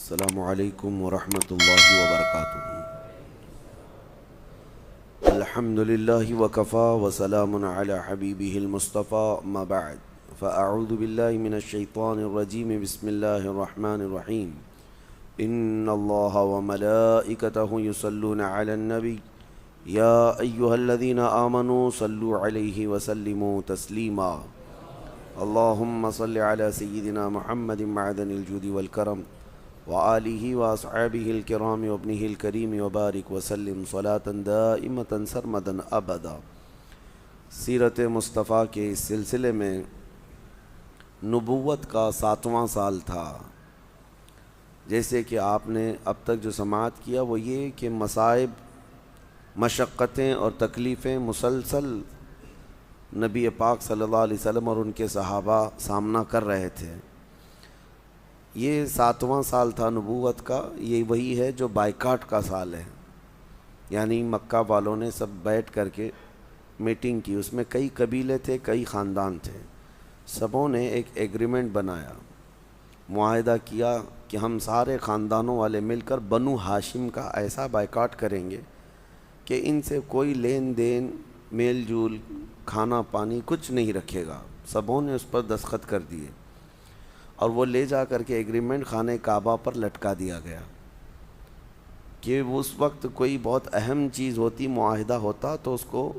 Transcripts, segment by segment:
السلام علیکم ورحمۃ اللہ وبرکاتہ۔ الحمد للہ وکفا وسلام علی حبیبہ المصطفیٰ، اما بعد فاعوذ باللہ من الشیطان الرجیم، بسم اللہ الرحمن الرحیم۔ ان اللہ وملائکتہ یصلون علی النبی یا ایہا الذین آمنوا صلوا علیہ وسلموا تسلیما۔ اللہم صل علی سیدنا محمد معدن الجود والکرم وآلہ واصحابہ الکرام وابنہ الکریم وبارک وسلم صلاۃ دائمۃ سرمدا ابدا۔ سیرت مصطفیٰ کے اس سلسلے میں نبوت کا 7واں سال تھا۔ جیسے کہ آپ نے اب تک جو سماعت کیا وہ یہ کہ مصائب، مشقتیں اور تکلیفیں مسلسل نبی پاک صلی اللہ علیہ وسلم اور ان کے صحابہ سامنا کر رہے تھے۔ یہ 7واں سال تھا نبوت کا، یہ وہی ہے جو بائیکاٹ کا سال ہے، یعنی مکہ والوں نے سب بیٹھ کر کے میٹنگ کی۔ اس میں کئی قبیلے تھے، کئی خاندان تھے، سبوں نے ایک ایگریمنٹ بنایا، معاہدہ کیا کہ ہم سارے خاندانوں والے مل کر بنو ہاشم کا ایسا بائیکاٹ کریں گے کہ ان سے کوئی لین دین، میل جول، کھانا پانی کچھ نہیں رکھے گا۔ سبوں نے اس پر دستخط کر دیے اور وہ لے جا کر کے ایگریمنٹ خانہ کعبہ پر لٹکا دیا گیا کہ اس وقت کوئی بہت اہم چیز ہوتی، معاہدہ ہوتا تو اس کو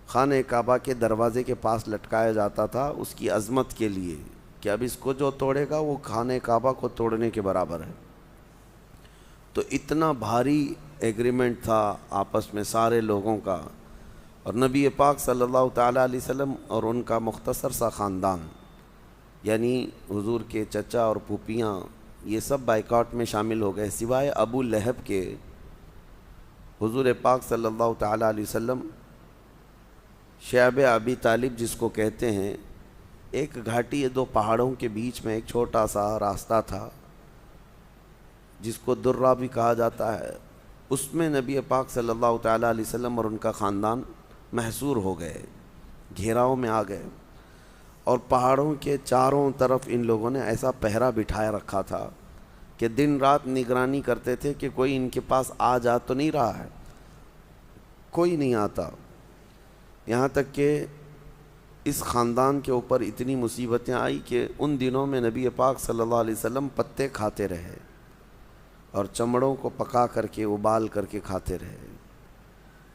خانہ کعبہ کے دروازے کے پاس لٹکایا جاتا تھا، اس کی عظمت کے لیے کہ اب اس کو جو توڑے گا وہ خانہ کعبہ کو توڑنے کے برابر ہے۔ تو اتنا بھاری ایگریمنٹ تھا آپس میں سارے لوگوں کا، اور نبی پاک صلی اللہ تعالیٰ علیہ وسلم اور ان کا مختصر سا خاندان، یعنی حضور کے چچا اور پھوپھیاں، یہ سب بائیکاٹ میں شامل ہو گئے، سوائے ابو لہب کے۔ حضور پاک صلی اللہ تعالیٰ علیہ وسلم شعب ابی طالب جس کو کہتے ہیں، ایک گھاٹی، دو پہاڑوں کے بیچ میں ایک چھوٹا سا راستہ تھا جس کو درہ بھی کہا جاتا ہے، اس میں نبی پاک صلی اللہ تعالیٰ علیہ وسلم اور ان کا خاندان محصور ہو گئے، گھیراؤ میں آ گئے، اور پہاڑوں کے چاروں طرف ان لوگوں نے ایسا پہرا بٹھائے رکھا تھا کہ دن رات نگرانی کرتے تھے کہ کوئی ان کے پاس آ جا تو نہیں رہا ہے، کوئی نہیں آتا۔ یہاں تک کہ اس خاندان کے اوپر اتنی مصیبتیں آئی کہ ان دنوں میں نبی پاک صلی اللہ علیہ وسلم پتے کھاتے رہے اور چمڑوں کو پکا کر کے ابال کر کے کھاتے رہے۔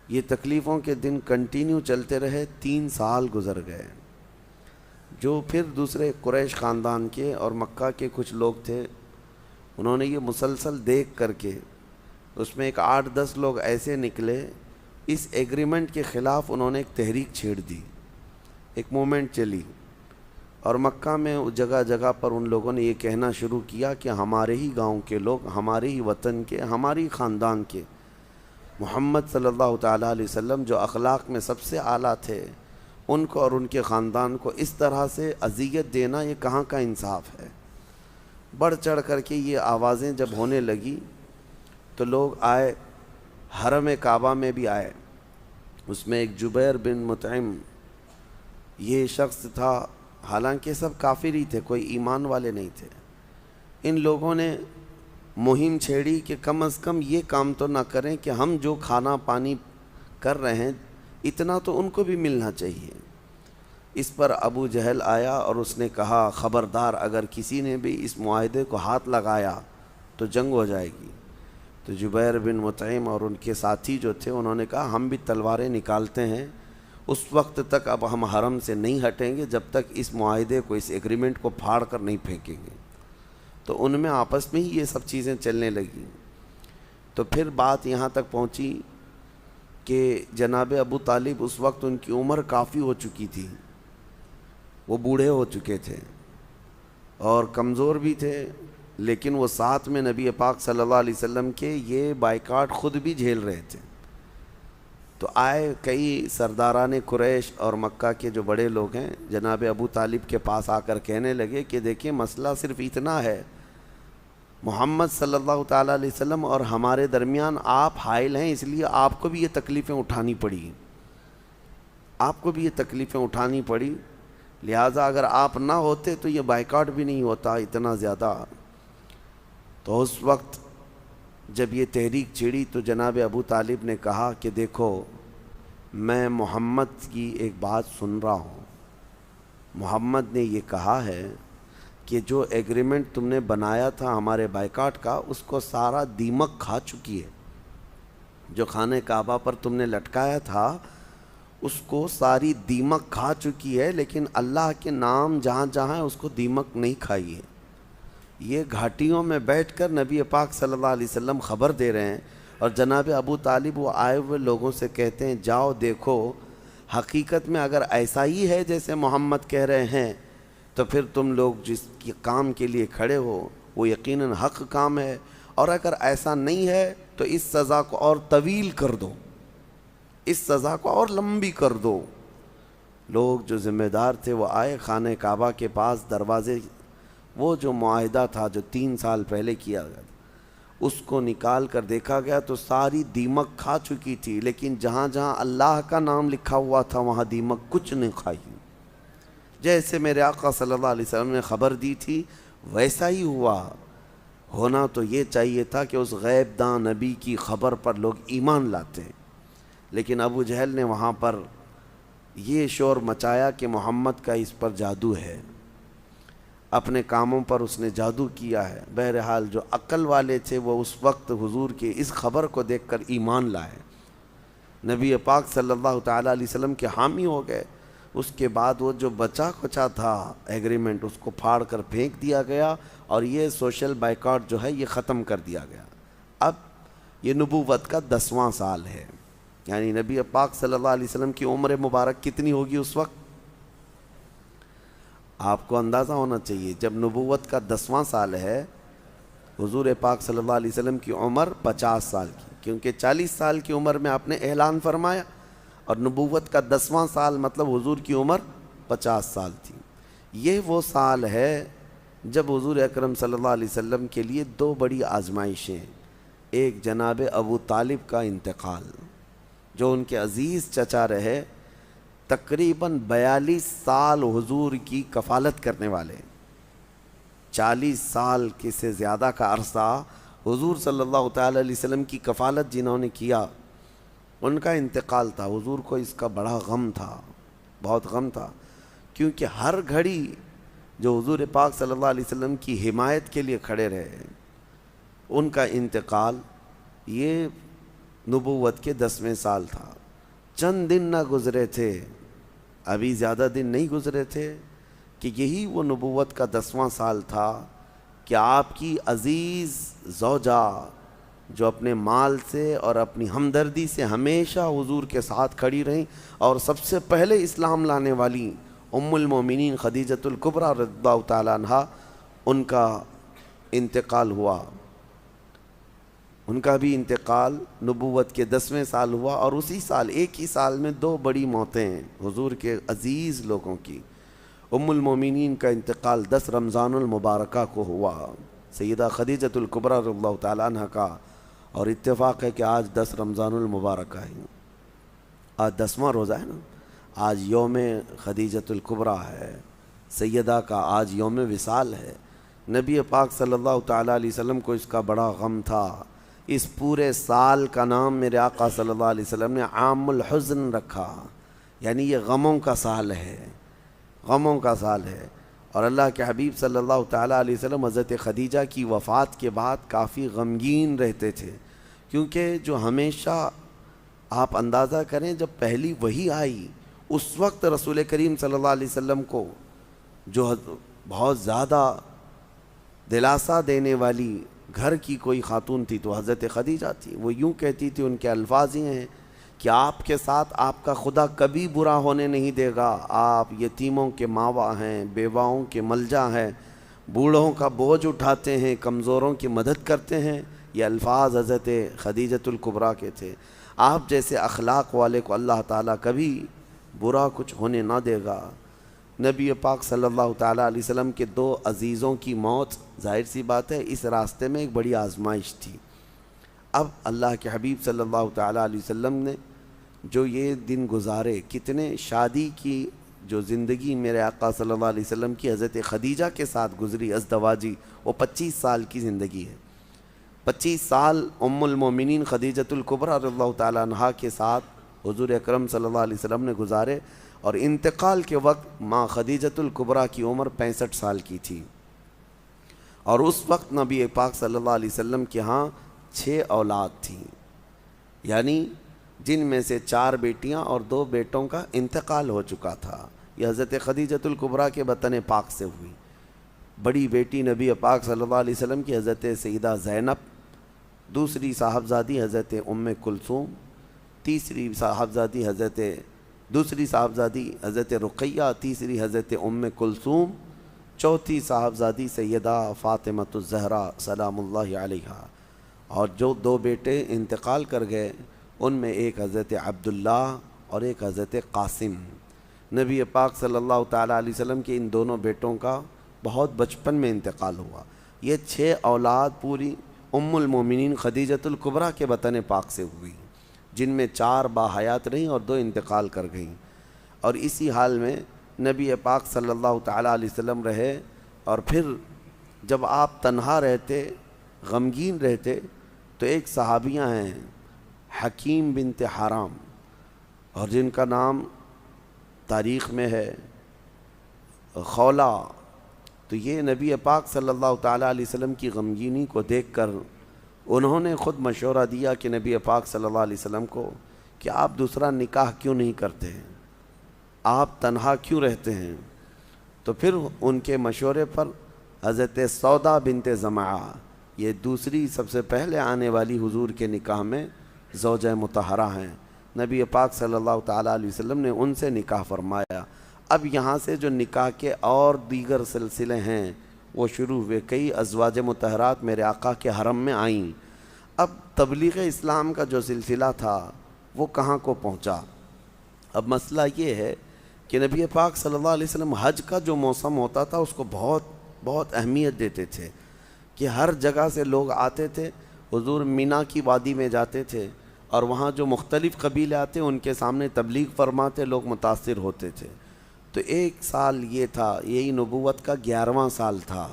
یہ تکلیفوں کے دن کنٹینیو چلتے رہے، 3 سال گزر گئے۔ جو پھر دوسرے قریش خاندان کے اور مکہ کے کچھ لوگ تھے، انہوں نے یہ مسلسل دیکھ کر کے، اس میں ایک 8-10 لوگ ایسے نکلے، اس ایگریمنٹ کے خلاف انہوں نے ایک تحریک چھیڑ دی، ایک موومنٹ چلی، اور مکہ میں جگہ جگہ پر ان لوگوں نے یہ کہنا شروع کیا کہ ہمارے ہی گاؤں کے لوگ، ہمارے ہی وطن کے، ہماری خاندان کے محمد صلی اللہ تعالیٰ علیہ وسلم جو اخلاق میں سب سے اعلیٰ تھے، ان کو اور ان کے خاندان کو اس طرح سے اذیت دینا یہ کہاں کا انصاف ہے۔ بڑھ چڑھ کر کے یہ آوازیں جب ہونے لگی تو لوگ آئے، حرم کعبہ میں بھی آئے۔ اس میں ایک جبیر بن مطعم یہ شخص تھا، حالانکہ سب کافر ہی تھے، کوئی ایمان والے نہیں تھے۔ ان لوگوں نے مہم چھیڑی کہ کم از کم یہ کام تو نہ کریں کہ ہم جو کھانا پانی کر رہے ہیں اتنا تو ان کو بھی ملنا چاہیے۔ اس پر ابو جہل آیا اور اس نے کہا، خبردار اگر کسی نے بھی اس معاہدے کو ہاتھ لگایا تو جنگ ہو جائے گی۔ تو جبیر بن مطعم اور ان کے ساتھی جو تھے انہوں نے کہا، ہم بھی تلواریں نکالتے ہیں، اس وقت تک اب ہم حرم سے نہیں ہٹیں گے جب تک اس معاہدے کو، اس ایگریمنٹ کو پھاڑ کر نہیں پھینکیں گے۔ تو ان میں آپس میں ہی یہ سب چیزیں چلنے لگیں۔ تو پھر بات یہاں تک پہنچی کہ جناب ابو طالب، اس وقت ان کی عمر کافی ہو چکی تھی، وہ بوڑھے ہو چکے تھے اور کمزور بھی تھے، لیکن وہ ساتھ میں نبی پاک صلی اللہ علیہ وسلم کے یہ بائیکاٹ خود بھی جھیل رہے تھے۔ تو آئے کئی سرداران قریش اور مکہ کے جو بڑے لوگ ہیں، جناب ابو طالب کے پاس آ کر کہنے لگے کہ دیکھیں مسئلہ صرف اتنا ہے، محمد صلی اللہ تعالیٰ علیہ وسلم اور ہمارے درمیان آپ حائل ہیں، اس لیے آپ کو بھی یہ تکلیفیں اٹھانی پڑی، آپ کو بھی یہ تکلیفیں اٹھانی پڑی، لہٰذا اگر آپ نہ ہوتے تو یہ بائیکاٹ بھی نہیں ہوتا اتنا زیادہ۔ تو اس وقت جب یہ تحریک چھڑی تو جناب ابو طالب نے کہا کہ دیکھو میں محمد کی ایک بات سن رہا ہوں، محمد نے یہ کہا ہے کہ جو ایگریمنٹ تم نے بنایا تھا ہمارے بائیکاٹ کا، اس کو سارا دیمک کھا چکی ہے۔ جو خانہ کعبہ پر تم نے لٹکایا تھا اس کو ساری دیمک کھا چکی ہے، لیکن اللہ کے نام جہاں جہاں ہے اس کو دیمک نہیں کھائی ہے۔ یہ گھاٹیوں میں بیٹھ کر نبی پاک صلی اللہ علیہ وسلم خبر دے رہے ہیں، اور جناب ابو طالب وہ آئے ہوئے لوگوں سے کہتے ہیں جاؤ دیکھو، حقیقت میں اگر ایسا ہی ہے جیسے محمد کہہ رہے ہیں تو پھر تم لوگ جس کی کام کے لیے کھڑے ہو وہ یقیناً حق کام ہے، اور اگر ایسا نہیں ہے تو اس سزا کو اور طویل کر دو، اس سزا کو اور لمبی کر دو۔ لوگ جو ذمہ دار تھے وہ آئے خانہ کعبہ کے پاس، دروازے وہ جو معاہدہ تھا جو 3 سال پہلے کیا گیا تھا اس کو نکال کر دیکھا گیا تو ساری دیمک کھا چکی تھی، لیکن جہاں جہاں اللہ کا نام لکھا ہوا تھا وہاں دیمک کچھ نہیں کھائی۔ جیسے میرے آقا صلی اللہ علیہ وسلم نے خبر دی تھی ویسا ہی ہوا۔ ہونا تو یہ چاہیے تھا کہ اس غیب داں نبی کی خبر پر لوگ ایمان لاتے، لیکن ابو جہل نے وہاں پر یہ شور مچایا کہ محمد کا اس پر جادو ہے، اپنے کاموں پر اس نے جادو کیا ہے۔ بہرحال جو عقل والے تھے وہ اس وقت حضور کی اس خبر کو دیکھ کر ایمان لائے، نبی پاک صلی اللہ تعالیٰ علیہ وسلم کے حامی ہو گئے۔ اس کے بعد وہ جو بچا کچا تھا ایگریمنٹ اس کو پھاڑ کر پھینک دیا گیا، اور یہ سوشل بائیکاٹ جو ہے یہ ختم کر دیا گیا۔ اب یہ نبوت کا 10واں سال ہے، یعنی نبی پاک صلی اللہ علیہ وسلم کی عمر مبارک کتنی ہوگی اس وقت؟ آپ کو اندازہ ہونا چاہیے جب نبوت کا 10واں سال ہے، حضور پاک صلی اللہ علیہ وسلم کی عمر 50 سال کی، کیونکہ 40 سال کی عمر میں آپ نے اعلان فرمایا، اور نبوت کا 10واں سال مطلب حضور کی عمر 50 سال تھی۔ یہ وہ سال ہے جب حضور اکرم صلی اللہ علیہ وسلم کے لیے 2 بڑی آزمائشیں، ایک جناب ابو طالب کا انتقال، جو ان کے عزیز چچا رہے، تقریباً 42 سال حضور کی کفالت کرنے والے، 40 سال کے سے زیادہ کا عرصہ حضور صلی اللہ تعالی علیہ وسلم کی کفالت جنہوں نے کیا، ان کا انتقال تھا۔ حضور کو اس کا بڑا غم تھا، بہت غم تھا، کیونکہ ہر گھڑی جو حضور پاک صلی اللہ علیہ وسلم کی حمایت کے لیے کھڑے رہے، ان کا انتقال یہ نبوت کے 10ویں سال تھا۔ چند دن نہ گزرے تھے، ابھی زیادہ دن نہیں گزرے تھے کہ یہی وہ نبوت کا 10واں سال تھا کہ آپ کی عزیز زوجہ جو اپنے مال سے اور اپنی ہمدردی سے ہمیشہ حضور کے ساتھ کھڑی رہیں، اور سب سے پہلے اسلام لانے والی ام المومنین خدیجۃ الکبریٰ رضی اللہ تعالیٰ عنہا، ان کا انتقال ہوا۔ ان کا بھی انتقال نبوت کے 10ویں سال ہوا، اور اسی سال ایک ہی سال میں 2 بڑی موتیں ہیں حضور کے عزیز لوگوں کی۔ ام المومنین کا انتقال 10 رمضان المبارکہ کو ہوا، سیدہ خدیجۃ الکبریٰ رضی اللہ تعالیٰ عنہ کا، اور اتفاق ہے کہ آج 10 رمضان المبارکہ ہے، آج 10واں روزہ ہے نا، آج یوم خدیجۃ الکبریٰ ہے، سیدہ کا آج یوم وصال ہے۔ نبی پاک صلی اللہ تعالیٰ علیہ وسلم کو اس کا بڑا غم تھا۔ اس پورے سال کا نام میرے آقا صلی اللہ علیہ وسلم نے عام الحزن رکھا، یعنی یہ غموں کا سال ہے، غموں کا سال ہے۔ اور اللہ کے حبیب صلی اللہ تعالیٰ علیہ وسلم حضرت خدیجہ کی وفات کے بعد کافی غمگین رہتے تھے، کیونکہ جو ہمیشہ آپ اندازہ کریں جب پہلی وحی آئی اس وقت رسول کریم صلی اللہ علیہ وسلم کو جو بہت زیادہ دلاسا دینے والی گھر کی کوئی خاتون تھی تو حضرت خدیجہ تھی۔ وہ یوں کہتی تھی، ان کے الفاظ یہ ہیں کہ آپ کے ساتھ آپ کا خدا کبھی برا ہونے نہیں دے گا، آپ یتیموں کے ماوا ہیں، بیواؤں کے ملجا ہیں، بوڑھوں کا بوجھ اٹھاتے ہیں، کمزوروں کی مدد کرتے ہیں۔ یہ الفاظ حضرت خدیجۃ الکبریٰ کے تھے۔ آپ جیسے اخلاق والے کو اللہ تعالیٰ کبھی برا کچھ ہونے نہ دے گا۔ نبی پاک صلی اللہ تعالیٰ علیہ وسلم کے 2 عزیزوں کی موت ظاہر سی بات ہے اس راستے میں ایک بڑی آزمائش تھی۔ اب اللہ کے حبیب صلی اللہ تعالیٰ علیہ وسلم نے جو یہ دن گزارے، کتنے شادی کی جو زندگی میرے آقا صلی اللہ علیہ وسلم کی حضرت خدیجہ کے ساتھ گزری ازدواجی، وہ 25 سال کی زندگی ہے۔ 25 سال ام المومنین خدیجۃ الکبریٰ رضی اللہ تعالیٰ عنہا کے ساتھ حضور اکرم صلی اللہ علیہ وسلم نے گزارے، اور انتقال کے وقت ماں خدیجۃ الکبریٰ کی عمر 65 سال کی تھی، اور اس وقت نبی پاک صلی اللہ علیہ وسلم کے ہاں 6 اولاد تھیں، یعنی جن میں سے 4 بیٹیاں اور 2 بیٹوں کا انتقال ہو چکا تھا۔ یہ حضرت خدیجۃ الکبریٰ کے بطن پاک سے ہوئی۔ بڑی بیٹی نبی پاک صلی اللہ علیہ وسلم کی حضرت سیدہ زینب، دوسری صاحبزادی حضرت ام کلثوم، دوسری صاحبزادی حضرت رقیہ، تیسری حضرت ام کلثوم، چوتھی صاحبزادی سیدہ فاطمۃ الزہرا سلام اللہ علیہا، اور جو 2 بیٹے انتقال کر گئے ان میں ایک حضرت عبداللہ اور ایک حضرت قاسم۔ نبی پاک صلی اللہ تعالیٰ علیہ وسلم کے ان دونوں بیٹوں کا بہت بچپن میں انتقال ہوا۔ یہ 6 اولاد پوری ام المومنین خدیجۃ الکبریٰ کے بطن پاک سے ہوئی، جن میں 4 باحیات رہیں اور 2 انتقال کر گئیں، اور اسی حال میں نبی پاک صلی اللہ تعالیٰ علیہ وسلم رہے، اور پھر جب آپ تنہا رہتے، غمگین رہتے، تو ایک صحابیاں ہیں حکیم بنت حرام، اور جن کا نام تاریخ میں ہے خولہ، تو یہ نبی پاک صلی اللہ تعالیٰ علیہ وسلم کی غمگینی کو دیکھ کر انہوں نے خود مشورہ دیا کہ نبی پاک صلی اللہ علیہ وسلم کو کہ آپ دوسرا نکاح کیوں نہیں کرتے ہیں، آپ تنہا کیوں رہتے ہیں؟ تو پھر ان کے مشورے پر حضرت سودا بنت زمعہ، یہ دوسری سب سے پہلے آنے والی حضور کے نکاح میں زوجہ مطہرہ ہیں، نبی پاک صلی اللہ تعالیٰ علیہ وسلم نے ان سے نکاح فرمایا۔ اب یہاں سے جو نکاح کے اور دیگر سلسلے ہیں وہ شروع ہوئے، کئی ازواج مطہرات میرے آقا کے حرم میں آئیں۔ اب تبلیغ اسلام کا جو سلسلہ تھا وہ کہاں کو پہنچا؟ اب مسئلہ یہ ہے کہ نبی پاک صلی اللہ علیہ وسلم حج کا جو موسم ہوتا تھا اس کو بہت اہمیت دیتے تھے، کہ ہر جگہ سے لوگ آتے تھے، حضور مینا کی وادی میں جاتے تھے، اور وہاں جو مختلف قبیلے آتے ان کے سامنے تبلیغ فرماتے، لوگ متاثر ہوتے تھے۔ تو ایک سال یہ تھا، یہی نبوت کا 11واں سال تھا،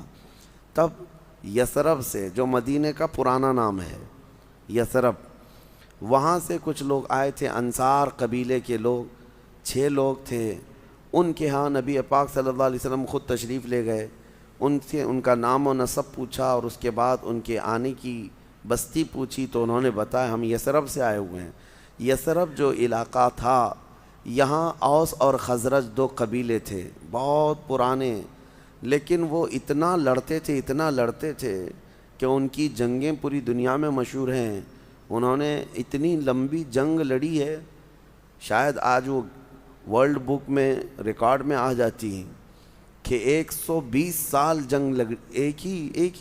تب یثرب سے، جو مدینہ کا پرانا نام ہے یثرب، وہاں سے کچھ لوگ آئے تھے، انصار قبیلے کے لوگ، 6 لوگ تھے، ان کے ہاں نبی پاک صلی اللہ علیہ وسلم خود تشریف لے گئے، ان سے ان کا نام و نسب پوچھا، اور اس کے بعد ان کے آنے کی بستی پوچھی، تو انہوں نے بتایا ہم یثرب سے آئے ہوئے ہیں۔ یثرب جو علاقہ تھا، یہاں اوس اور خزرج 2 قبیلے تھے، بہت پرانے، لیکن وہ اتنا لڑتے تھے کہ ان کی جنگیں پوری دنیا میں مشہور ہیں۔ انہوں نے اتنی لمبی جنگ لڑی ہے، شاید آج وہ ورلڈ بک میں ریکارڈ میں آ جاتی ہیں، کہ 120 سال جنگ ایک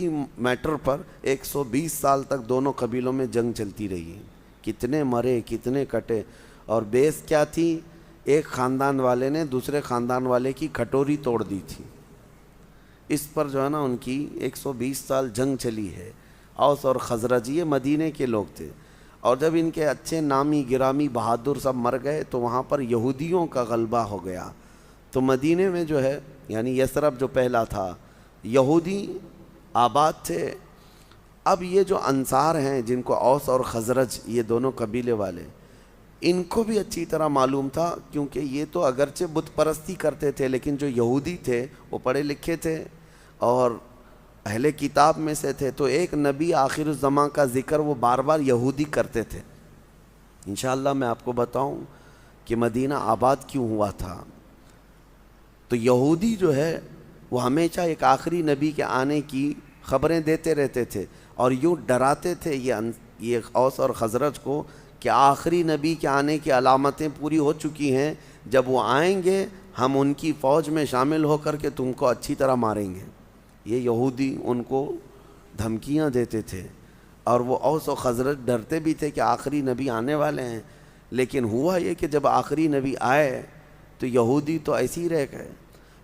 ہی میٹر پر 120 سال تک دونوں قبیلوں میں جنگ چلتی رہی ہے، کتنے مرے کتنے کٹے، اور بیس کیا تھی؟ ایک خاندان والے نے دوسرے خاندان والے کی کھٹوری توڑ دی تھی، اس پر جو ہے نا ان کی 120 سال جنگ چلی ہے۔ اوس اور خزرج یہ مدینے کے لوگ تھے، اور جب ان کے اچھے نامی گرامی بہادر سب مر گئے تو وہاں پر یہودیوں کا غلبہ ہو گیا، تو مدینے میں جو ہے یعنی یثرب جو پہلا تھا، یہودی آباد تھے۔ اب یہ جو انصار ہیں جن کو اوس اور خزرج یہ دونوں قبیلے والے، ان کو بھی اچھی طرح معلوم تھا، کیونکہ یہ تو اگرچہ بت پرستی کرتے تھے لیکن جو یہودی تھے وہ پڑھے لکھے تھے اور اہل کتاب میں سے تھے، تو ایک نبی آخر الزماں کا ذکر وہ بار بار یہودی کرتے تھے۔ انشاءاللہ میں آپ کو بتاؤں کہ مدینہ آباد کیوں ہوا تھا۔ تو یہودی جو ہے وہ ہمیشہ ایک آخری نبی کے آنے کی خبریں دیتے رہتے تھے، اور یوں ڈراتے تھے یہ اوس اور خزرج کو کہ آخری نبی کے آنے کی علامتیں پوری ہو چکی ہیں، جب وہ آئیں گے ہم ان کی فوج میں شامل ہو کر کے تم کو اچھی طرح ماریں گے۔ یہ یہودی ان کو دھمکیاں دیتے تھے، اور وہ اوس و خزرج ڈرتے بھی تھے کہ آخری نبی آنے والے ہیں۔ لیکن ہوا یہ کہ جب آخری نبی آئے تو یہودی تو ایسے ہی رہ گئے۔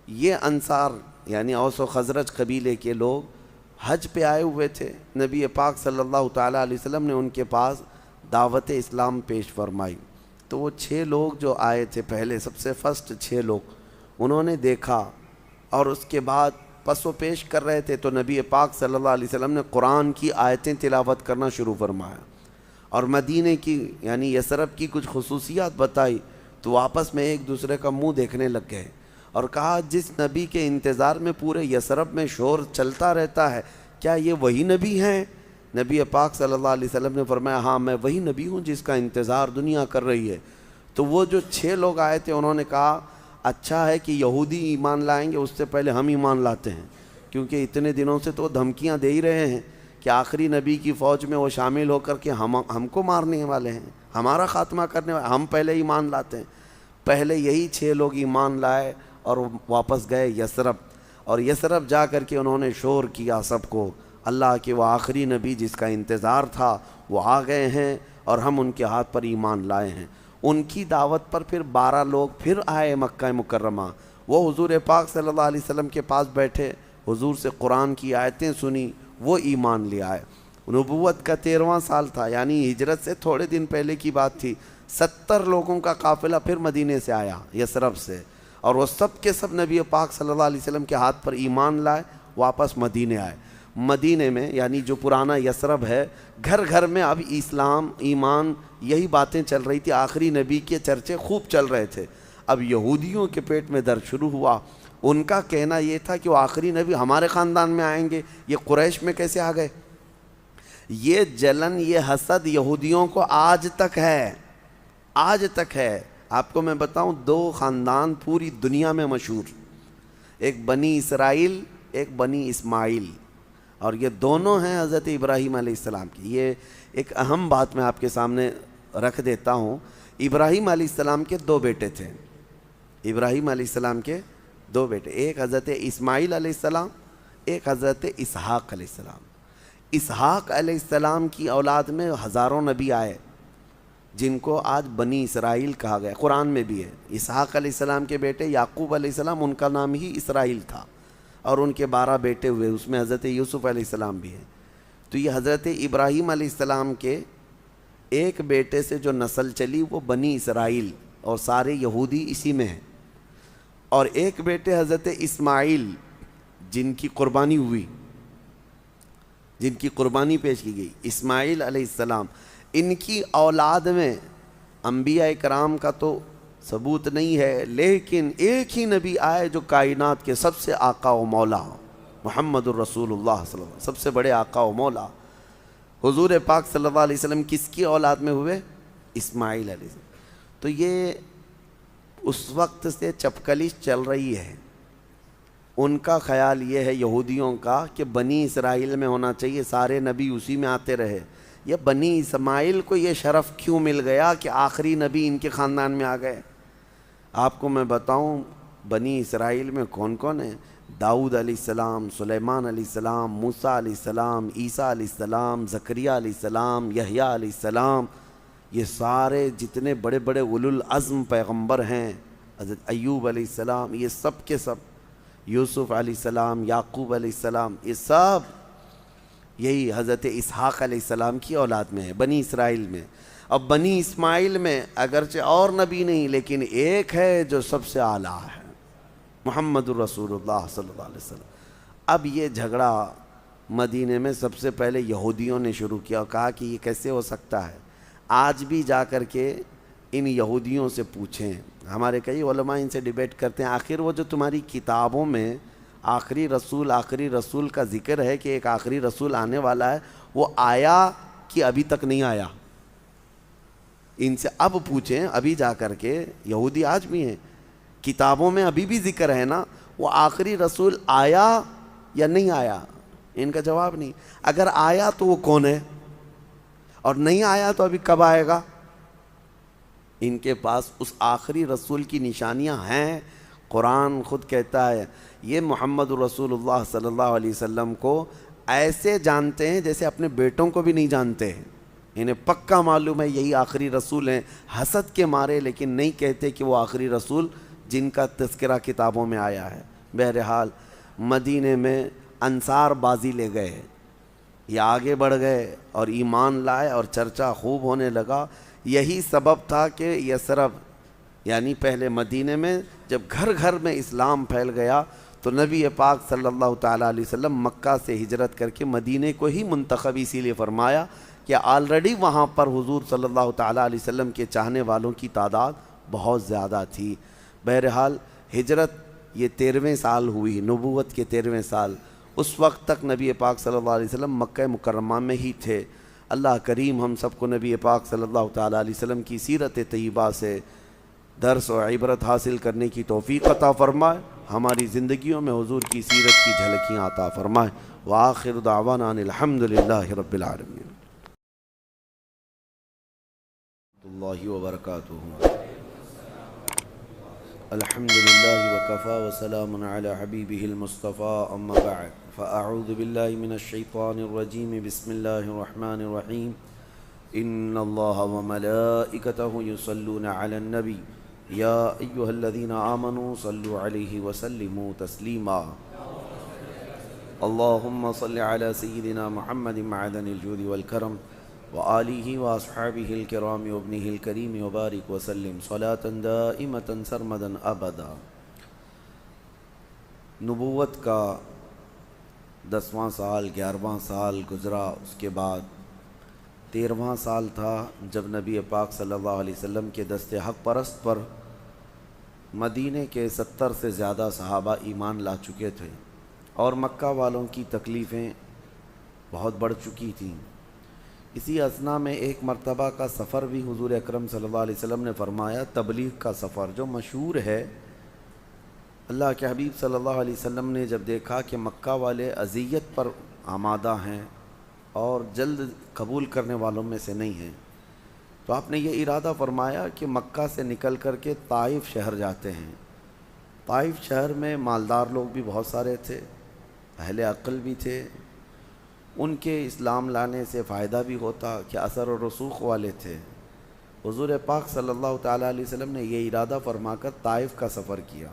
یہ انصار یعنی اوس و خزرج قبیلے کے لوگ حج پہ آئے ہوئے تھے، نبی پاک صلی اللہ تعالیٰ علیہ وسلم نے ان کے پاس دعوت اسلام پیش فرمائی۔ تو وہ 6 لوگ جو آئے تھے پہلے، سب سے فرسٹ 6 لوگ، انہوں نے دیکھا، اور اس کے بعد پس و پیش کر رہے تھے تو نبی پاک صلی اللہ علیہ وسلم نے قرآن کی آیتیں تلاوت کرنا شروع فرمایا، اور مدینے کی یعنی یثرب کی کچھ خصوصیات بتائی، تو آپس میں ایک دوسرے کا منہ دیکھنے لگ گئے اور کہا جس نبی کے انتظار میں پورے یثرب میں شور چلتا رہتا ہے، کیا یہ وہی نبی ہیں؟ نبی پاک صلی اللہ علیہ وسلم نے فرمایا ہاں میں وہی نبی ہوں جس کا انتظار دنیا کر رہی ہے۔ تو وہ جو 6 لوگ آئے تھے انہوں نے کہا اچھا ہے کہ یہودی ایمان لائیں گے، اس سے پہلے ہم ایمان لاتے ہیں، کیونکہ اتنے دنوں سے تو دھمکیاں دے ہی رہے ہیں کہ آخری نبی کی فوج میں وہ شامل ہو کر کے ہم کو مارنے والے ہیں، ہمارا خاتمہ کرنے والے، ہم پہلے ایمان لاتے ہیں۔ پہلے یہی 6 لوگ ایمان لائے اور واپس گئے یثرب، اور یثرب جا کر کے انہوں نے شور کیا سب کو، اللہ کے وہ آخری نبی جس کا انتظار تھا وہ آ گئے ہیں اور ہم ان کے ہاتھ پر ایمان لائے ہیں۔ ان کی دعوت پر پھر 12 لوگ پھر آئے مکہ مکرمہ، وہ حضور پاک صلی اللہ علیہ وسلم کے پاس بیٹھے، حضور سے قرآن کی آیتیں سنی، وہ ایمان لے آئے۔ نبوت کا 13واں سال تھا، یعنی ہجرت سے تھوڑے دن پہلے کی بات تھی۔ 70 لوگوں کا قافلہ پھر مدینے سے آیا یثرب سے، اور وہ سب کے سب نبی پاک صلی اللہ علیہ وسلم کے ہاتھ پر ایمان لائے، واپس مدینے آئے۔ مدینے میں یعنی جو پرانا یثرب ہے، گھر گھر میں اب اسلام ایمان یہی باتیں چل رہی تھی، آخری نبی کے چرچے خوب چل رہے تھے۔ اب یہودیوں کے پیٹ میں درد شروع ہوا، ان کا کہنا یہ تھا کہ وہ آخری نبی ہمارے خاندان میں آئیں گے، یہ قریش میں کیسے آ گئے؟ یہ جلن، یہ حسد یہودیوں کو آج تک ہے، آج تک ہے۔ آپ کو میں بتاؤں 2 خاندان پوری دنیا میں مشہور، ایک بنی اسرائیل، ایک بنی اسماعیل، اور یہ دونوں ہیں حضرت ابراہیم علیہ السلام کی۔ یہ ایک اہم بات میں آپ کے سامنے رکھ دیتا ہوں۔ ابراہیم علیہ السلام کے 2 بیٹے تھے، ابراہیم علیہ السلام کے 2 بیٹے، ایک حضرت اسماعیل علیہ السلام، ایک حضرت اسحاق علیہ السلام۔ اسحاق علیہ السلام کی اولاد میں ہزاروں نبی آئے جن کو آج بنی اسرائیل کہا گیا، قرآن میں بھی ہے۔ اسحاق علیہ السلام کے بیٹے یعقوب علیہ السلام، ان کا نام ہی اسرائیل تھا، اور ان کے 12 بیٹے ہوئے، اس میں حضرت یوسف علیہ السلام بھی ہیں۔ تو یہ حضرت ابراہیم علیہ السلام کے ایک بیٹے سے جو نسل چلی وہ بنی اسرائیل، اور سارے یہودی اسی میں ہیں، اور ایک بیٹے حضرت اسماعیل جن کی قربانی ہوئی، جن کی قربانی پیش کی گئی، اسماعیل علیہ السلام۔ ان کی اولاد میں انبیاء کرام کا تو ثبوت نہیں ہے، لیکن ایک ہی نبی آئے جو کائنات کے سب سے آقا و مولا، محمد الرسول اللہ صلی اللہ علیہ وسلم، سب سے بڑے آقا و مولا حضور پاک صلی اللہ علیہ وسلم کس کی اولاد میں ہوئے؟ اسماعیل علیہ السلام۔ تو یہ اس وقت سے چپکلش چل رہی ہے، ان کا خیال یہ ہے یہودیوں کا کہ بنی اسرائیل میں ہونا چاہیے، سارے نبی اسی میں آتے رہے۔ یہ بنی اسماعیل کو یہ شرف کیوں مل گیا کہ آخری نبی ان کے خاندان میں آ گئے؟ آپ کو میں بتاؤں بنی اسرائیل میں کون کون ہیں؟ داؤد علیہ السلام، سلیمان علیہ السلام، موسیٰ علیہ السلام، عیسیٰ علیہ السلام، زکریا علیہ السلام، یحییٰ علیہ السلام، یہ سارے جتنے بڑے بڑے اولو العزم پیغمبر ہیں، حضرت ایوب علیہ السلام، یہ سب کے سب، یوسف علیہ السلام، یعقوب علیہ السلام، یہ سب یہی حضرت اسحاق علیہ السلام کی اولاد میں ہے، بنی اسرائیل میں۔ اب بنی اسماعیل میں اگرچہ اور نبی نہیں، لیکن ایک ہے جو سب سے اعلیٰ ہے، محمد الرسول اللہ صلی اللہ علیہ وسلم۔ اب یہ جھگڑا مدینے میں سب سے پہلے یہودیوں نے شروع کیا اور کہا کہ یہ کیسے ہو سکتا ہے۔ آج بھی جا کر کے ان یہودیوں سے پوچھیں، ہمارے کئی علماء ان سے ڈیبیٹ کرتے ہیں، آخر وہ جو تمہاری کتابوں میں آخری رسول کا ذکر ہے کہ ایک آخری رسول آنے والا ہے، وہ آیا کہ ابھی تک نہیں آیا؟ ان سے اب پوچھیں، ابھی جا کر کے، یہودی آج بھی ہیں، کتابوں میں ابھی بھی ذکر ہے نا، وہ آخری رسول آیا یا نہیں آیا؟ ان کا جواب نہیں۔ اگر آیا تو وہ کون ہے، اور نہیں آیا تو ابھی کب آئے گا؟ ان کے پاس اس آخری رسول کی نشانیاں ہیں۔ قرآن خود کہتا ہے یہ محمد رسول اللہ صلی اللہ علیہ وسلم کو ایسے جانتے ہیں جیسے اپنے بیٹوں کو بھی نہیں جانتے، انہیں پکا معلوم ہے یہی آخری رسول ہیں، حسد کے مارے لیکن نہیں کہتے کہ وہ آخری رسول جن کا تذکرہ کتابوں میں آیا ہے۔ بہرحال مدینے میں انصار بازی لے گئے، یہ آگے بڑھ گئے اور ایمان لائے اور چرچا خوب ہونے لگا۔ یہی سبب تھا کہ یثرب یعنی پہلے مدینے میں جب گھر گھر میں اسلام پھیل گیا تو تو نبی پاک صلی اللہ تعالیٰ علیہ وسلم مکہ سے ہجرت کر کے مدینے کو ہی منتخب اسی لیے فرمایا کہ آلریڈی وہاں پر حضور صلی اللہ تعالیٰ علیہ وسلم کے چاہنے والوں کی تعداد بہت زیادہ تھی۔ بہرحال ہجرت یہ 13ویں سال ہوئی، نبوت کے 13ویں سال، اس وقت تک نبی پاک صلی اللہ علیہ وسلم مکہ مکرمہ میں ہی تھے۔ اللہ کریم ہم سب کو نبی پاک صلی اللہ تعالیٰ علیہ وسلم کی سیرت طیبہ سے درس و عبرت حاصل کرنے کی توفیق عطا فرمائے، ہماری زندگیوں میں حضور کی سیرت کی جھلکیاں عطا فرمائے۔ وآخر دعوانا ان الحمدللہ رب العالمین۔ اللہ وبرکاتہ۔ الحمد للہ وکفا وسلام علی حبیبہ المصطفى اما بعد فاعوذ باللہ من الشیطان الرجیم بسم اللہ الرحمن الرحیم ان اللہ وملائکتہ یصلون علی النبی یا ایہا الذین آمنوا صلوا علیہ وسلموا تسلیما اللہم صل علی سیدنا محمد معدن الجود والکرم وآلہ واصحابہ الکرام وابنہ الکریم وبارک وسلم صلاة دائمة سرمدا ابدا۔ نبوت کا 10واں سال 11واں سال گزرا، اس کے بعد 13واں سال تھا جب نبی پاک صلی اللہ علیہ وسلم کے دست حق پرست پر مدینے کے 70 سے زیادہ صحابہ ایمان لا چکے تھے اور مکہ والوں کی تکلیفیں بہت بڑھ چکی تھیں۔ اسی اثنا میں ایک مرتبہ کا سفر بھی حضور اکرم صلی اللہ علیہ وسلم نے فرمایا، تبلیغ کا سفر جو مشہور ہے۔ اللہ کے حبیب صلی اللہ علیہ وسلم نے جب دیکھا کہ مکہ والے اذیت پر آمادہ ہیں اور جلد قبول کرنے والوں میں سے نہیں ہیں، تو آپ نے یہ ارادہ فرمایا کہ مکہ سے نکل کر کے طائف شہر جاتے ہیں۔ طائف شہر میں مالدار لوگ بھی بہت سارے تھے، اہل عقل بھی تھے، ان کے اسلام لانے سے فائدہ بھی ہوتا کہ اثر و رسوخ والے تھے۔ حضور پاک صلی اللہ تعالیٰ علیہ وسلم نے یہ ارادہ فرما کر طائف کا سفر کیا۔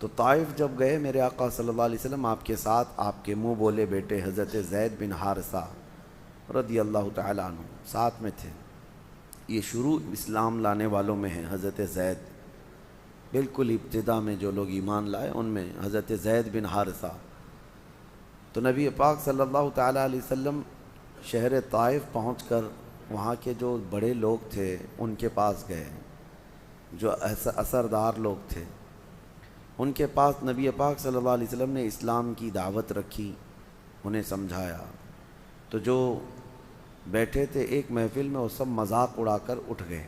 تو طائف جب گئے میرے آقا صلی اللہ علیہ وسلم آپ کے ساتھ آپ کے منہ بولے بیٹے حضرت زید بن حارثہ رضی اللہ تعالیٰ عنہ ساتھ میں تھے۔ یہ شروع اسلام لانے والوں میں ہیں حضرت زید، بالکل ابتدا میں جو لوگ ایمان لائے ان میں حضرت زید بن حارثہ۔ تو نبی پاک صلی اللہ تعالیٰ علیہ وسلم شہر طائف پہنچ کر وہاں کے جو بڑے لوگ تھے ان کے پاس گئے، جو اثردار لوگ تھے ان کے پاس نبی پاک صلی اللہ علیہ وسلم نے اسلام کی دعوت رکھی، انہیں سمجھایا۔ تو جو بیٹھے تھے ایک محفل میں وہ سب مذاق اڑا کر اٹھ گئے۔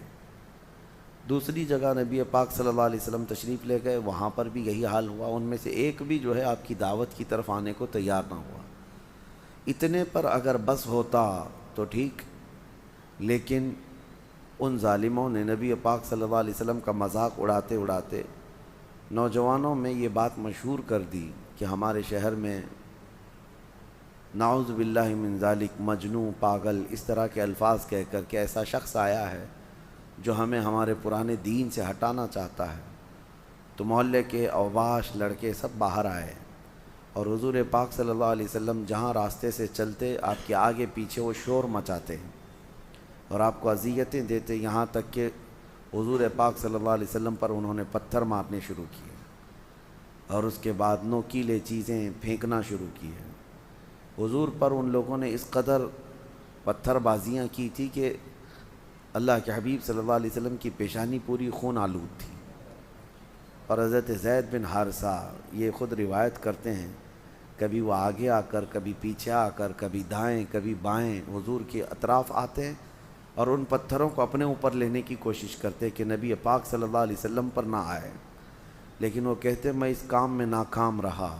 دوسری جگہ نبی پاک صلی اللہ علیہ وسلم تشریف لے گئے، وہاں پر بھی یہی حال ہوا، ان میں سے ایک بھی جو ہے آپ کی دعوت کی طرف آنے کو تیار نہ ہوا۔ اتنے پر اگر بس ہوتا تو ٹھیک، لیکن ان ظالموں نے نبی پاک صلی اللہ علیہ وسلم کا مذاق اڑاتے اڑاتے نوجوانوں میں یہ بات مشہور کر دی کہ ہمارے شہر میں نعوذ باللہ من ذالک مجنون، پاگل، اس طرح کے الفاظ کہہ کر کہ ایسا شخص آیا ہے جو ہمیں ہمارے پرانے دین سے ہٹانا چاہتا ہے۔ تو محلے کے اوباش لڑکے سب باہر آئے اور حضور پاک صلی اللہ علیہ وسلم جہاں راستے سے چلتے آپ کے آگے پیچھے وہ شور مچاتے اور آپ کو اذیتیں دیتے، یہاں تک کہ حضور پاک صلی اللہ علیہ وسلم پر انہوں نے پتھر مارنے شروع کیے اور اس کے بعد نوکیلے چیزیں پھینکنا شروع کی ہیں۔ حضور پر ان لوگوں نے اس قدر پتھر بازیاں کی تھی کہ اللہ کے حبیب صلی اللہ علیہ وسلم کی پیشانی پوری خون آلود تھی۔ اور حضرت زید بن حارثہ یہ خود روایت کرتے ہیں، کبھی وہ آگے آ کر، کبھی پیچھے آ کر، کبھی دائیں کبھی بائیں حضور کے اطراف آتے ہیں اور ان پتھروں کو اپنے اوپر لینے کی کوشش کرتے کہ نبی پاک صلی اللہ علیہ وسلم پر نہ آئے، لیکن وہ کہتے میں اس کام میں ناکام رہا،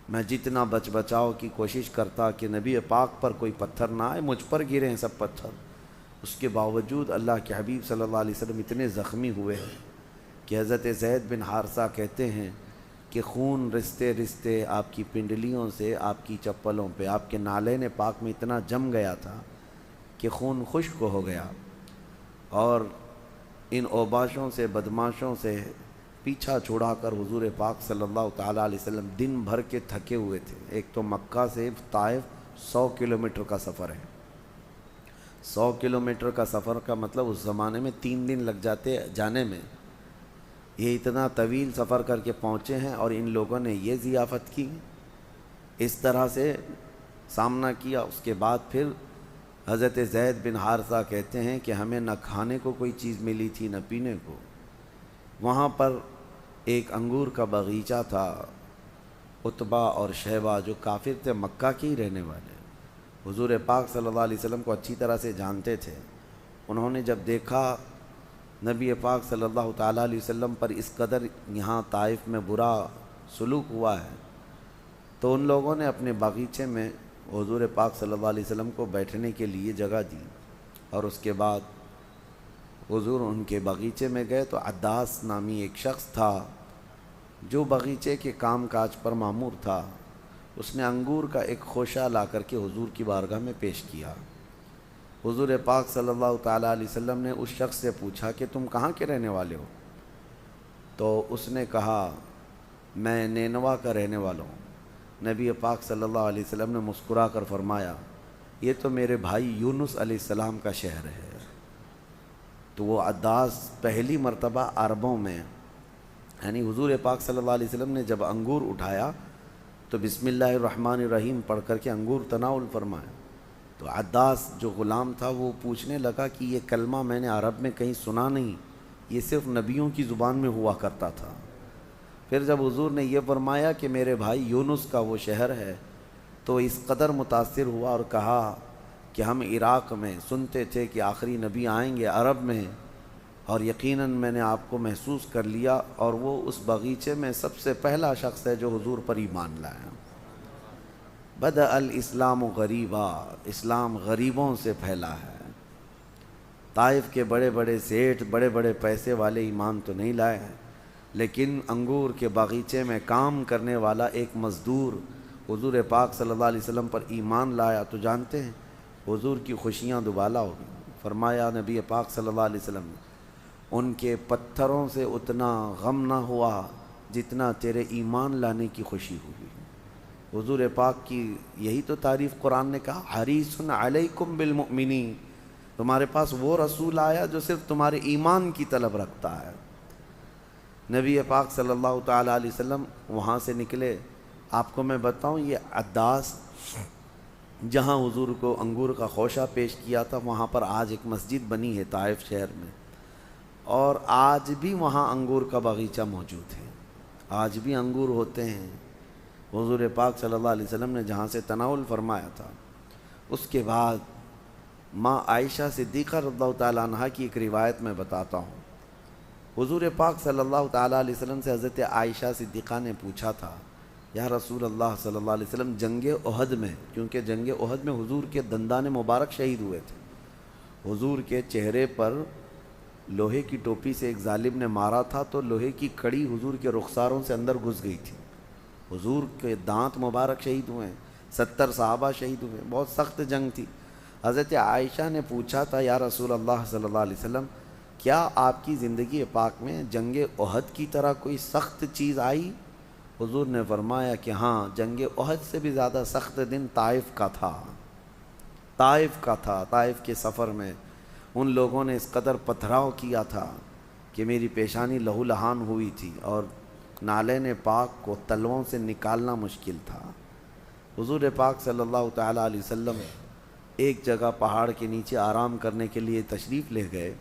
میں جتنا بچاؤ کی کوشش کرتا کہ نبی پاک پر کوئی پتھر نہ آئے، مجھ پر گرے ہیں سب پتھر، اس کے باوجود اللہ کے حبیب صلی اللہ علیہ وسلم اتنے زخمی ہوئے ہیں کہ حضرت زید بن حارثہ کہتے ہیں کہ خون رستے رستے آپ کی پنڈلیوں سے آپ کی چپلوں پہ، آپ کے نالین پاک میں اتنا جم گیا تھا کہ خون خشک ہو گیا، اور ان اوباشوں سے بدماشوں سے پیچھا چھوڑا کر حضور پاک صلی اللہ تعالیٰ علیہ وسلم دن بھر کے تھکے ہوئے تھے۔ ایک تو مکہ سے طائف 100 کلومیٹر کا سفر ہے، 100 کلومیٹر کا سفر کا مطلب اس زمانے میں 3 دن لگ جاتے جانے میں، یہ اتنا طویل سفر کر کے پہنچے ہیں اور ان لوگوں نے یہ ضیافت کی، اس طرح سے سامنا کیا۔ اس کے بعد پھر حضرت زید بن حارثہ کہتے ہیں کہ ہمیں نہ کھانے کو کوئی چیز ملی تھی نہ پینے کو۔ وہاں پر ایک انگور کا باغیچہ تھا، عتبہ اور شیبہ جو کافر تھے، مکہ کے ہی رہنے والے، حضور پاک صلی اللہ علیہ وسلم کو اچھی طرح سے جانتے تھے۔ انہوں نے جب دیکھا نبی پاک صلی اللہ تعالیٰ علیہ وسلم پر اس قدر یہاں طائف میں برا سلوک ہوا ہے، تو ان لوگوں نے اپنے باغیچے میں حضور پاک صلی اللہ علیہ وسلم کو بیٹھنے کے لیے جگہ دی، اور اس کے بعد حضور ان کے باغیچے میں گئے تو عداس نامی ایک شخص تھا جو باغیچے کے کام کاج پر مامور تھا۔ اس نے انگور کا ایک خوشہ لا کر کے حضور کی بارگاہ میں پیش کیا۔ حضور پاک صلی اللہ تعالیٰ علیہ وسلم نے اس شخص سے پوچھا کہ تم کہاں کے رہنے والے ہو؟ تو اس نے کہا میں نینوا کا رہنے والا ہوں۔ نبی پاک صلی اللہ علیہ وسلم نے مسکرا کر فرمایا یہ تو میرے بھائی یونس علیہ السلام کا شہر ہے۔ تو وہ عداس پہلی مرتبہ عربوں میں، یعنی حضور پاک صلی اللہ علیہ وسلم نے جب انگور اٹھایا تو بسم اللہ الرحمن الرحیم پڑھ کر کے انگور تناول فرمایا۔ تو عداس جو غلام تھا وہ پوچھنے لگا کہ یہ کلمہ میں نے عرب میں کہیں سنا نہیں، یہ صرف نبیوں کی زبان میں ہوا کرتا تھا۔ پھر جب حضور نے یہ فرمایا کہ میرے بھائی یونس کا وہ شہر ہے تو اس قدر متاثر ہوا اور کہا کہ ہم عراق میں سنتے تھے کہ آخری نبی آئیں گے عرب میں، اور یقیناً میں نے آپ کو محسوس کر لیا، اور وہ اس باغیچے میں سب سے پہلا شخص ہے جو حضور پر ایمان لایا۔ بدأ الاسلام غریبا، اسلام غریبوں سے پھیلا ہے۔ طائف کے بڑے بڑے سیٹھ، بڑے بڑے پیسے والے ایمان تو نہیں لائے ہیں، لیکن انگور کے باغیچے میں کام کرنے والا ایک مزدور حضور پاک صلی اللہ علیہ وسلم پر ایمان لایا تو جانتے ہیں حضور کی خوشیاں دوبالا ہو گئی۔ فرمایا نبی پاک صلی اللہ علیہ وسلم نے ان کے پتھروں سے اتنا غم نہ ہوا جتنا تیرے ایمان لانے کی خوشی ہوئی۔ حضور پاک کی یہی تو تعریف قرآن نے کہا حریص علیکم بالمؤمنین، تمہارے پاس وہ رسول آیا جو صرف تمہارے ایمان کی طلب رکھتا ہے۔ نبی پاک صلی اللہ تعالیٰ علیہ وسلم وہاں سے نکلے۔ آپ کو میں بتاؤں یہ عداس جہاں حضور کو انگور کا خوشہ پیش کیا تھا وہاں پر آج ایک مسجد بنی ہے طائف شہر میں، اور آج بھی وہاں انگور کا باغیچہ موجود ہے، آج بھی انگور ہوتے ہیں۔ حضور پاک صلی اللہ علیہ وسلم نے جہاں سے تناول فرمایا تھا، اس کے بعد ماں عائشہ صدیقہ رضی اللہ تعالیٰ عنہ کی ایک روایت میں بتاتا ہوں۔ حضور پاک صلی اللہ تعالیٰ علیہ وسلم سے حضرت عائشہ صدیقہ نے پوچھا تھا یا رسول اللہ صلی اللہ علیہ وسلم جنگ احد میں، کیونکہ جنگ احد میں حضور کے دندان مبارک شہید ہوئے تھے، حضور کے چہرے پر لوہے کی ٹوپی سے ایک ظالم نے مارا تھا تو لوہے کی کڑی حضور کے رخساروں سے اندر گھس گئی تھی، حضور کے دانت مبارک شہید ہوئے ہیں، 70 صحابہ شہید ہوئے، بہت سخت جنگ تھی۔ حضرت عائشہ نے پوچھا تھا یا رسول اللہ صلی اللہ علیہ وسلم کیا آپ کی زندگی پاک میں جنگ احد کی طرح کوئی سخت چیز آئی؟ حضور نے فرمایا کہ ہاں، جنگ احد سے بھی زیادہ سخت دن طائف کا تھا، طائف کا تھا۔ طائف کے سفر میں ان لوگوں نے اس قدر پتھراؤ کیا تھا کہ میری پیشانی لہو لہان ہوئی تھی اور نالین پاک کو تلووں سے نکالنا مشکل تھا۔ حضور پاک صلی اللہ تعالیٰ علیہ وسلم ایک جگہ پہاڑ کے نیچے آرام کرنے کے لیے تشریف لے گئے۔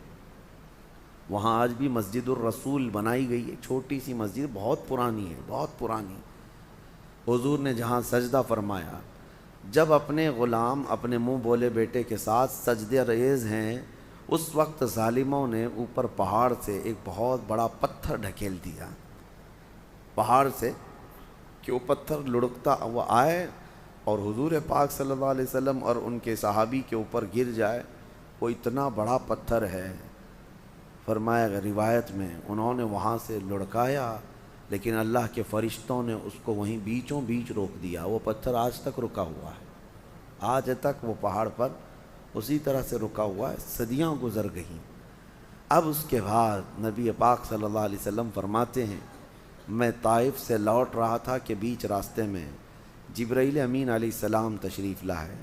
وہاں آج بھی مسجد الرسول بنائی گئی ہے، چھوٹی سی مسجد، بہت پرانی ہے، بہت پرانی۔ حضور نے جہاں سجدہ فرمایا، جب اپنے غلام اپنے منہ بولے بیٹے کے ساتھ سجدے ریز ہیں، اس وقت ظالموں نے اوپر پہاڑ سے ایک بہت بڑا پتھر ڈھکیل دیا، پہاڑ سے کہ وہ پتھر لڑکتا وہ آئے اور حضور پاک صلی اللہ علیہ وسلم اور ان کے صحابی کے اوپر گر جائے۔ وہ اتنا بڑا پتھر ہے، فرمایا روایت میں انہوں نے وہاں سے لڑکایا، لیکن اللہ کے فرشتوں نے اس کو وہیں بیچوں بیچ روک دیا۔ وہ پتھر آج تک رکا ہوا ہے، آج تک وہ پہاڑ پر اسی طرح سے رکا ہوا ہے، صدیاں گزر گئیں۔ اب اس کے بعد نبی پاک صلی اللہ علیہ وسلم فرماتے ہیں میں طائف سے لوٹ رہا تھا کہ بیچ راستے میں جبرائیل امین علیہ السلام تشریف لائے،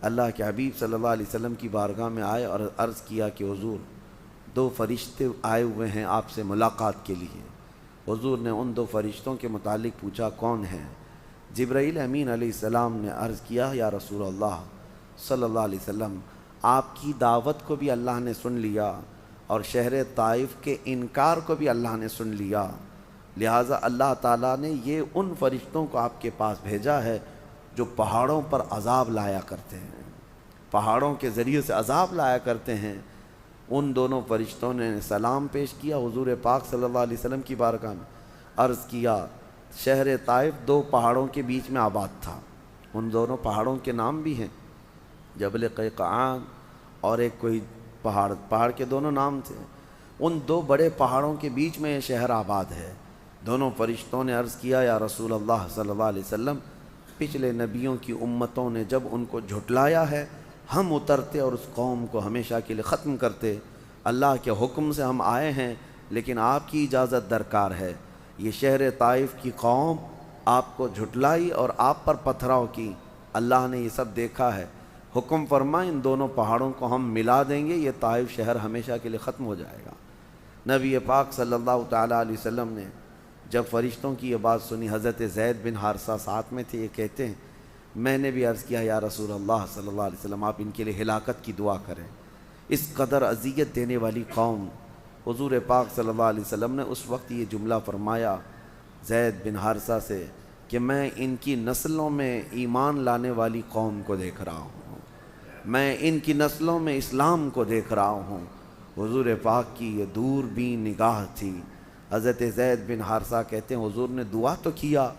اللہ کے حبیب صلی اللہ علیہ وسلم کی بارگاہ میں آئے اور عرض کیا کہ حضور دو فرشتے آئے ہوئے ہیں آپ سے ملاقات کے لیے۔ حضور نے ان دو فرشتوں کے متعلق پوچھا کون ہیں؟ جبرائیل امین علیہ السلام نے عرض کیا یا رسول اللہ صلی اللہ علیہ وسلم، آپ کی دعوت کو بھی اللہ نے سن لیا اور شہر طائف کے انکار کو بھی اللہ نے سن لیا، لہٰذا اللہ تعالیٰ نے یہ ان فرشتوں کو آپ کے پاس بھیجا ہے جو پہاڑوں پر عذاب لایا کرتے ہیں، پہاڑوں کے ذریعے سے عذاب لایا کرتے ہیں۔ ان دونوں فرشتوں نے سلام پیش کیا حضور پاک صلی اللہ علیہ وسلم کی بارگاہ میں، عرض کیا شہر طائف دو پہاڑوں کے بیچ میں آباد تھا، ان دونوں پہاڑوں کے نام بھی ہیں، جبل قیقعان اور ایک کوئی پہاڑ کے دونوں نام تھے، ان دو بڑے پہاڑوں کے بیچ میں یہ شہر آباد ہے۔ دونوں فرشتوں نے عرض کیا یا رسول اللہ صلی اللہ علیہ وسلم، پچھلے نبیوں کی امتوں نے جب ان کو جھٹلایا ہے ہم اترتے اور اس قوم کو ہمیشہ کے لیے ختم کرتے، اللہ کے حکم سے ہم آئے ہیں لیکن آپ کی اجازت درکار ہے۔ یہ شہر طائف کی قوم آپ کو جھٹلائی اور آپ پر پتھراؤ کی، اللہ نے یہ سب دیکھا ہے، حکم فرما ان دونوں پہاڑوں کو ہم ملا دیں گے، یہ طائف شہر ہمیشہ کے لیے ختم ہو جائے گا۔ نبی پاک صلی اللہ تعالیٰ علیہ وسلم نے جب فرشتوں کی یہ بات سنی، حضرت زید بن حارثہ ساتھ میں تھے، یہ کہتے ہیں میں نے بھی عرض کیا یا رسول اللہ صلی اللہ علیہ وسلم آپ ان کے لیے ہلاکت کی دعا کریں، اس قدر اذیت دینے والی قوم۔ حضور پاک صلی اللہ علیہ وسلم نے اس وقت یہ جملہ فرمایا زید بن حارثہ سے کہ میں ان کی نسلوں میں ایمان لانے والی قوم کو دیکھ رہا ہوں، میں ان کی نسلوں میں اسلام کو دیکھ رہا ہوں۔ حضور پاک کی یہ دور بین نگاہ تھی۔ حضرت زید بن حارثہ کہتے ہیں حضور نے دعا تو کیا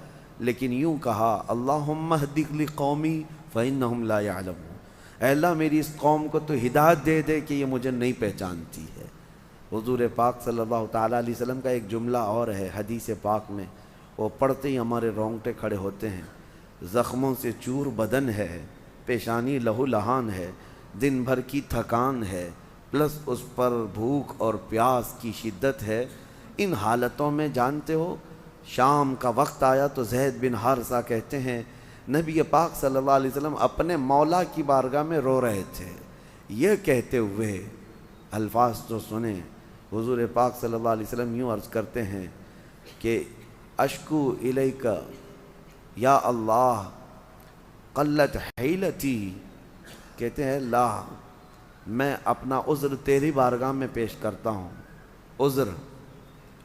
لیکن یوں کہا اللہم اہدک لقومی فإنہم لا یعلمون، اے اللہ میری اس قوم کو تو ہدایت دے دے کہ یہ مجھے نہیں پہچانتی ہے۔ حضور پاک صلی اللہ تعالیٰ علیہ وسلم کا ایک جملہ اور ہے حدیث پاک میں، وہ پڑھتے ہی ہمارے رونگٹے کھڑے ہوتے ہیں، زخموں سے چور بدن ہے، پیشانی لہو لہان ہے، دن بھر کی تھکان ہے، پلس اس پر بھوک اور پیاس کی شدت ہے، ان حالتوں میں جانتے ہو شام کا وقت آیا تو زید بن حارثہ کہتے ہیں نبی پاک صلی اللہ علیہ وسلم اپنے مولا کی بارگاہ میں رو رہے تھے، یہ کہتے ہوئے الفاظ تو سنیں، حضور پاک صلی اللہ علیہ وسلم یوں عرض کرتے ہیں کہ اشکو الیک یا اللہ قلت حیلتی، کہتے ہیں اللہ میں اپنا عذر تیری بارگاہ میں پیش کرتا ہوں۔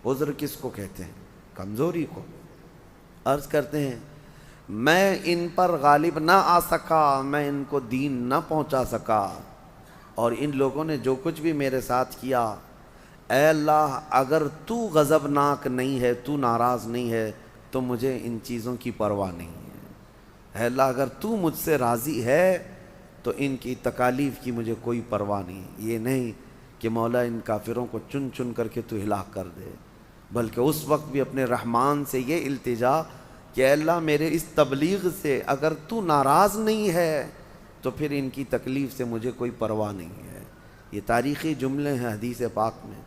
عذر کس کو کہتے ہیں؟ کمزوری کو۔ عرض کرتے ہیں میں ان پر غالب نہ آ سکا، میں ان کو دین نہ پہنچا سکا، اور ان لوگوں نے جو کچھ بھی میرے ساتھ کیا، اے اللہ اگر تو غضبناک نہیں ہے، تو ناراض نہیں ہے تو مجھے ان چیزوں کی پرواہ نہیں ہے۔ اے اللہ اگر تو مجھ سے راضی ہے تو ان کی تکالیف کی مجھے کوئی پرواہ نہیں، یہ نہیں کہ مولا ان کافروں کو چن چن کر کے تو ہلاک کر دے، بلکہ اس وقت بھی اپنے رحمان سے یہ التجا کہ اے اللہ میرے اس تبلیغ سے اگر تو ناراض نہیں ہے تو پھر ان کی تکلیف سے مجھے کوئی پرواہ نہیں ہے۔ یہ تاریخی جملے ہیں حدیث پاک میں،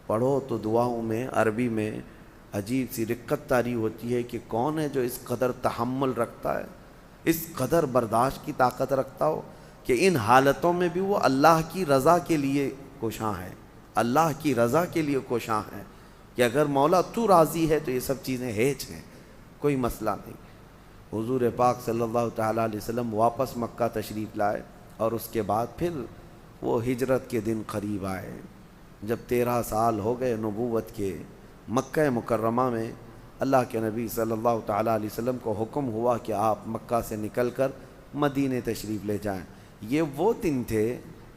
پڑھو تو دعاؤں میں عربی میں عجیب سی رقت طاری ہوتی ہے کہ کون ہے جو اس قدر تحمل رکھتا ہے، اس قدر برداشت کی طاقت رکھتا ہو کہ ان حالتوں میں بھی وہ اللہ کی رضا کے لیے کوشاں ہے، اللہ کی رضا کے لیے کوشاں ہے کہ اگر مولا تو راضی ہے تو یہ سب چیزیں ہیچ ہیں، کوئی مسئلہ نہیں۔ حضور پاک صلی اللہ تعالیٰ علیہ وسلم واپس مکہ تشریف لائے اور اس کے بعد پھر وہ ہجرت کے دن قریب آئے، جب 13 سال ہو گئے نبوت کے، مکہ مکرمہ میں اللہ کے نبی صلی اللہ تعالیٰ علیہ وسلم کو حکم ہوا کہ آپ مکہ سے نکل کر مدینے تشریف لے جائیں۔ یہ وہ دن تھے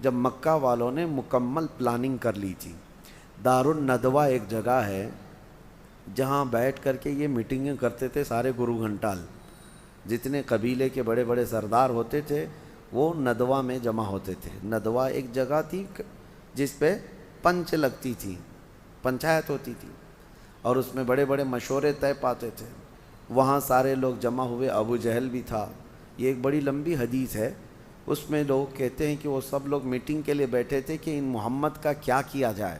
جب مکہ والوں نے مکمل پلاننگ کر لی تھی۔ دارالندوہ ایک جگہ ہے جہاں بیٹھ کر کے یہ میٹنگیں کرتے تھے سارے گرو گھنٹال، جتنے قبیلے کے بڑے بڑے سردار ہوتے تھے وہ ندوہ میں جمع ہوتے تھے۔ ندوہ ایک جگہ تھی جس پہ پنچ لگتی تھی، پنچایت ہوتی تھی، اور اس میں بڑے بڑے مشورے طے پاتے تھے۔ وہاں سارے لوگ جمع ہوئے، ابو جہل بھی تھا۔ یہ ایک بڑی لمبی حدیث ہے، اس میں لوگ کہتے ہیں کہ وہ سب لوگ میٹنگ کے لیے بیٹھے تھے کہ ان محمد کا کیا کیا جائے،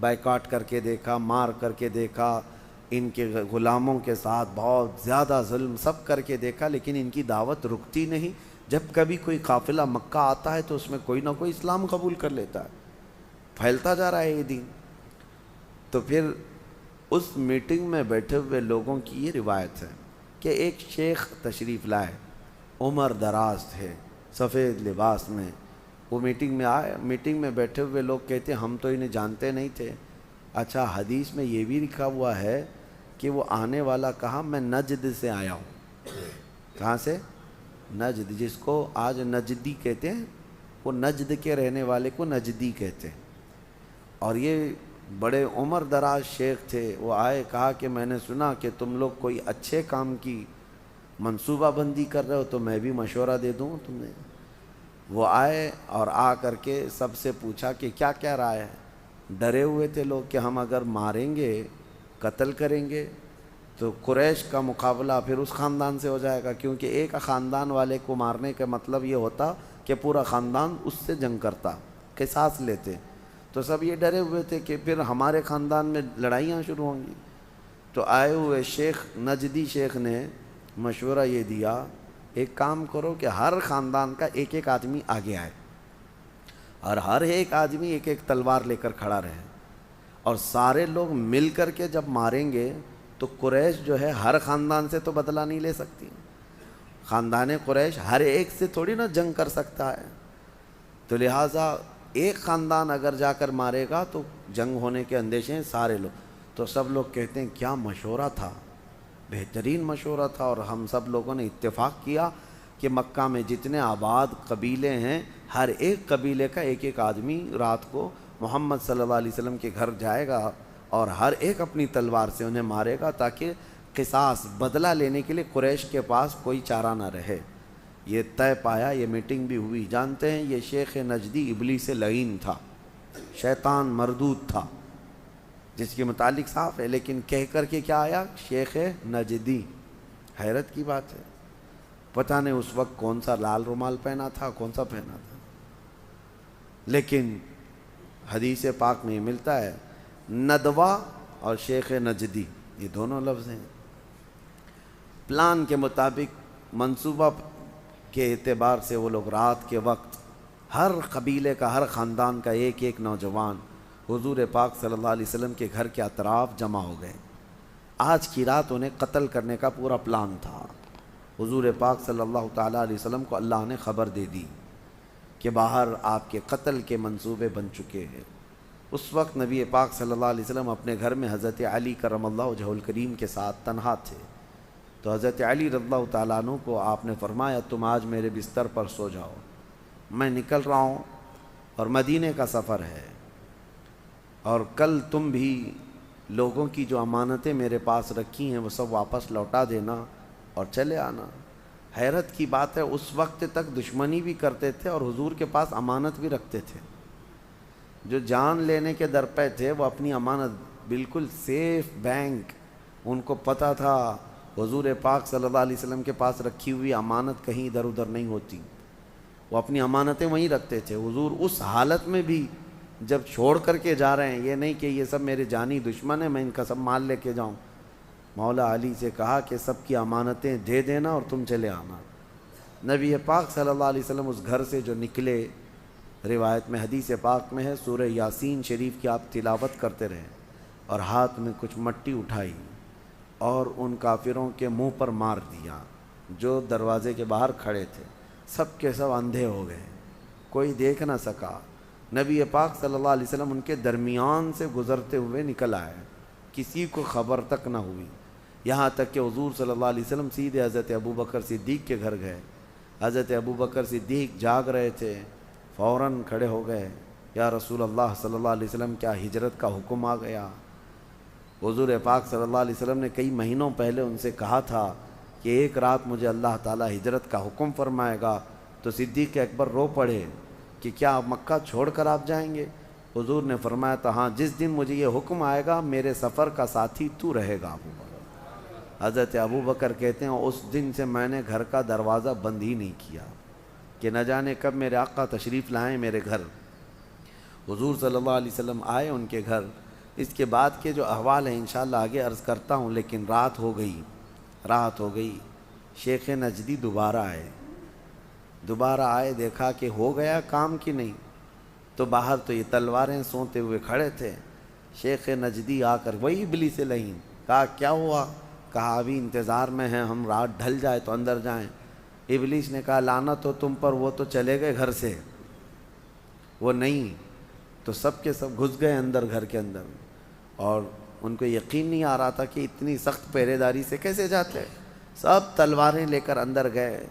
بائیکاٹ کر کے دیکھا، مار کر کے دیکھا، ان کے غلاموں کے ساتھ بہت زیادہ ظلم سب کر کے دیکھا، لیکن ان کی دعوت رکتی نہیں۔ جب کبھی کوئی قافلہ مکہ آتا ہے تو اس میں کوئی نہ کوئی اسلام قبول کر لیتا ہے۔ پھیلتا جا رہا ہے یہ دین۔ تو پھر اس میٹنگ میں بیٹھے ہوئے لوگوں کی یہ روایت ہے کہ ایک شیخ تشریف لائے، عمر دراز تھے، سفید لباس میں، وہ میٹنگ میں آئے۔ میٹنگ میں بیٹھے ہوئے لوگ کہتے ہیں ہم تو انہیں جانتے نہیں تھے۔ اچھا حدیث میں یہ بھی لکھا ہوا ہے کہ وہ آنے والا کہا میں نجد سے آیا ہوں۔ کہاں سے؟ نجد، جس کو آج نجدی کہتے ہیں، وہ نجد کے رہنے والے کو نجدی کہتے ہیں۔ اور یہ بڑے عمر دراز شیخ تھے، وہ آئے، کہا کہ میں نے سنا کہ تم لوگ کوئی اچھے کام کی منصوبہ بندی کر رہے ہو تو میں بھی مشورہ دے دوں تمہیں۔ وہ آئے اور آ کر کے سب سے پوچھا کہ کیا کیا رائے ہے۔ ڈرے ہوئے تھے لوگ کہ ہم اگر ماریں گے، قتل کریں گے تو قریش کا مقابلہ پھر اس خاندان سے ہو جائے گا، کیونکہ ایک خاندان والے کو مارنے کا مطلب یہ ہوتا کہ پورا خاندان اس سے جنگ کرتا، قصاص لیتے۔ تو سب یہ ڈرے ہوئے تھے کہ پھر ہمارے خاندان میں لڑائیاں شروع ہوں گی۔ تو آئے ہوئے شیخ، نجدی شیخ نے مشورہ یہ دیا، ایک کام کرو کہ ہر خاندان کا ایک ایک آدمی آگے آئے اور ہر ایک آدمی ایک ایک تلوار لے کر کھڑا رہے، اور سارے لوگ مل کر کے جب ماریں گے تو قریش جو ہے ہر خاندان سے تو بدلہ نہیں لے سکتی، خاندان قریش ہر ایک سے تھوڑی نا جنگ کر سکتا ہے، تو لہٰذا ایک خاندان اگر جا کر مارے گا تو جنگ ہونے کے اندیشے ہیں سارے لوگ۔ تو سب لوگ کہتے ہیں کیا مشورہ تھا، بہترین مشورہ تھا، اور ہم سب لوگوں نے اتفاق کیا کہ مکہ میں جتنے آباد قبیلے ہیں ہر ایک قبیلے کا ایک ایک آدمی رات کو محمد صلی اللہ علیہ وسلم کے گھر جائے گا اور ہر ایک اپنی تلوار سے انہیں مارے گا، تاکہ قصاص بدلہ لینے کے لیے قریش کے پاس کوئی چارہ نہ رہے۔ یہ طے پایا، یہ میٹنگ بھی ہوئی۔ جانتے ہیں یہ شیخ نجدی ابلیس لعین تھا، شیطان مردود تھا، جس کے متعلق صاف ہے، لیکن کہہ کر کے کیا آیا؟ شیخ نجدی۔ حیرت کی بات ہے، پتہ نہیں اس وقت کون سا لال رومال پہنا تھا، کون سا پہنا تھا، لیکن حدیث پاک میں ملتا ہے ندوہ اور شیخ نجدی، یہ دونوں لفظ ہیں۔ پلان کے مطابق، منصوبہ کے اعتبار سے وہ لوگ رات کے وقت ہر قبیلے کا، ہر خاندان کا ایک ایک نوجوان حضور پاک صلی اللہ علیہ وسلم کے گھر کے اطراف جمع ہو گئے۔ آج کی رات انہیں قتل کرنے کا پورا پلان تھا۔ حضور پاک صلی اللہ تعالیٰ علیہ وسلم کو اللہ نے خبر دے دی کہ باہر آپ کے قتل کے منصوبے بن چکے ہیں۔ اس وقت نبی پاک صلی اللہ علیہ وسلم اپنے گھر میں حضرت علی کرم اللہ وجہہ الکریم کے ساتھ تنہا تھے، تو حضرت علی رضی اللہ تعالیٰ عنہ کو آپ نے فرمایا تم آج میرے بستر پر سو جاؤ، میں نکل رہا ہوں اور مدینے کا سفر ہے، اور کل تم بھی لوگوں کی جو امانتیں میرے پاس رکھی ہیں وہ سب واپس لوٹا دینا اور چلے آنا۔ حیرت کی بات ہے، اس وقت تک دشمنی بھی کرتے تھے اور حضور کے پاس امانت بھی رکھتے تھے۔ جو جان لینے کے در پہ تھے وہ اپنی امانت بالکل سیف بینک، ان کو پتہ تھا حضور پاک صلی اللہ علیہ وسلم کے پاس رکھی ہوئی امانت کہیں ادھر ادھر نہیں ہوتی، وہ اپنی امانتیں وہیں رکھتے تھے۔ حضور اس حالت میں بھی جب چھوڑ کر کے جا رہے ہیں، یہ نہیں کہ یہ سب میرے جانی دشمن ہیں میں ان کا سب مال لے کے جاؤں، مولا علی سے کہا کہ سب کی امانتیں دے دینا اور تم چلے آنا۔ نبی پاک صلی اللہ علیہ وسلم اس گھر سے جو نکلے، روایت میں، حدیث پاک میں ہے، سورہ یاسین شریف کی آپ تلاوت کرتے رہے اور ہاتھ میں کچھ مٹی اٹھائی اور ان کافروں کے منہ پر مار دیا جو دروازے کے باہر کھڑے تھے۔ سب کے سب اندھے ہو گئے، کوئی دیکھ نہ سکا۔ نبی پاک صلی اللہ علیہ وسلم ان کے درمیان سے گزرتے ہوئے نکل آئے، کسی کو خبر تک نہ ہوئی، یہاں تک کہ حضور صلی اللہ علیہ وسلم سیدھے حضرت ابوبکر صدیق کے گھر گئے۔ حضرت ابوبکر صدیق جاگ رہے تھے، فوراً کھڑے ہو گئے، یا رسول اللہ صلی اللہ علیہ وسلم کیا ہجرت کا حکم آ گیا؟ حضور پاک صلی اللہ علیہ وسلم نے کئی مہینوں پہلے ان سے کہا تھا کہ ایک رات مجھے اللہ تعالیٰ ہجرت کا حکم فرمائے گا، تو صدیق اکبر رو پڑے کہ کیا مکہ چھوڑ کر آپ جائیں گے؟ حضور نے فرمایا تھا ہاں، جس دن مجھے یہ حکم آئے گا میرے سفر کا ساتھی تو رہے گا ابو بکر۔ حضرت ابو بکر کہتے ہیں اس دن سے میں نے گھر کا دروازہ بند ہی نہیں کیا کہ نہ جانے کب میرے آقا تشریف لائیں میرے گھر۔ حضور صلی اللہ علیہ وسلم آئے ان کے گھر۔ اس کے بعد کے جو احوال ہیں انشاءاللہ آگے عرض کرتا ہوں، لیکن رات ہو گئی۔ شیخ نجدی دوبارہ آئے، دیکھا کہ ہو گیا کام کی نہیں، تو باہر تو یہ تلواریں سونتے ہوئے کھڑے تھے. شیخ نجدی آ کر وہی ابلیس لعین کہا کیا ہوا؟ کہا ابھی انتظار میں ہیں ہم، رات ڈھل جائے تو اندر جائیں. ابلیس نے کہا لعنت ہو تم پر، وہ تو چلے گئے گھر سے، وہ نہیں. تو سب کے سب گھس گئے اندر گھر کے اندر، اور ان کو یقین نہیں آ رہا تھا کہ اتنی سخت پہرے داری سے کیسے جاتے. سب تلواریں لے کر اندر گئے.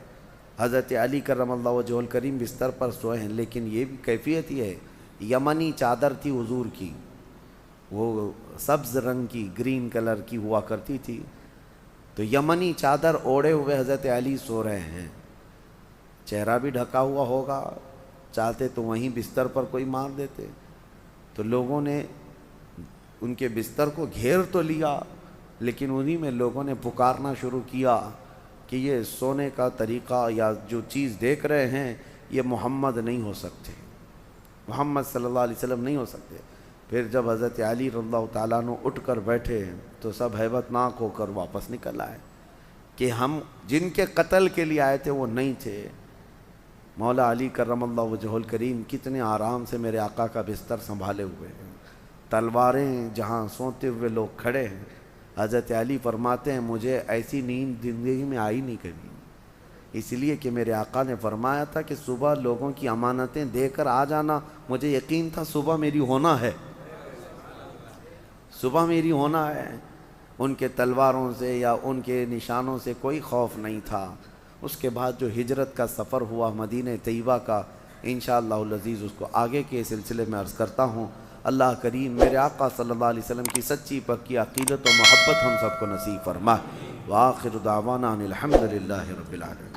حضرت علی کرم اللہ وجہہ الکریم بستر پر سوئے ہیں، لیکن یہ بھی کیفیت یہ ہے، یمنی چادر تھی حضور کی، وہ سبز رنگ کی گرین کلر کی ہوا کرتی تھی. تو یمنی چادر اوڑھے ہوئے حضرت علی سو رہے ہیں، چہرہ بھی ڈھکا ہوا ہوگا، چاہتے تو وہیں بستر پر کوئی مار دیتے. تو لوگوں نے ان کے بستر کو گھیر تو لیا، لیکن انہی میں لوگوں نے پکارنا شروع کیا کہ یہ سونے کا طریقہ یا جو چیز دیکھ رہے ہیں یہ محمد نہیں ہو سکتے، محمد صلی اللہ علیہ وسلم نہیں ہو سکتے. پھر جب حضرت علی رضی اللہ تعالیٰ عنہ اٹھ کر بیٹھے تو سب ہیبت ناک ہو کر واپس نکل آئے کہ ہم جن کے قتل کے لیے آئے تھے وہ نہیں تھے. مولا علی کرم اللہ وجہہ الکریم کتنے آرام سے میرے آقا کا بستر سنبھالے ہوئے ہیں، تلواریں جہاں سوتے ہوئے لوگ کھڑے ہیں. حضرت علی فرماتے ہیں مجھے ایسی نیند زندگی میں آئی نہیں کبھی، اس لیے کہ میرے آقا نے فرمایا تھا کہ صبح لوگوں کی امانتیں دے کر آ جانا. مجھے یقین تھا صبح میری ہونا ہے، صبح میری ہونا ہے. ان کے تلواروں سے یا ان کے نشانوں سے کوئی خوف نہیں تھا. اس کے بعد جو ہجرت کا سفر ہوا مدینہ طیبہ کا، انشاءاللہ العزیز اس کو آگے کے سلسلے میں عرض کرتا ہوں. اللہ کریم میرے آقا صلی اللہ علیہ وسلم کی سچی پکی عقیدت و محبت ہم سب کو نصیب فرمائے. وآخر دعوانا ان الحمد للہ رب العالمین.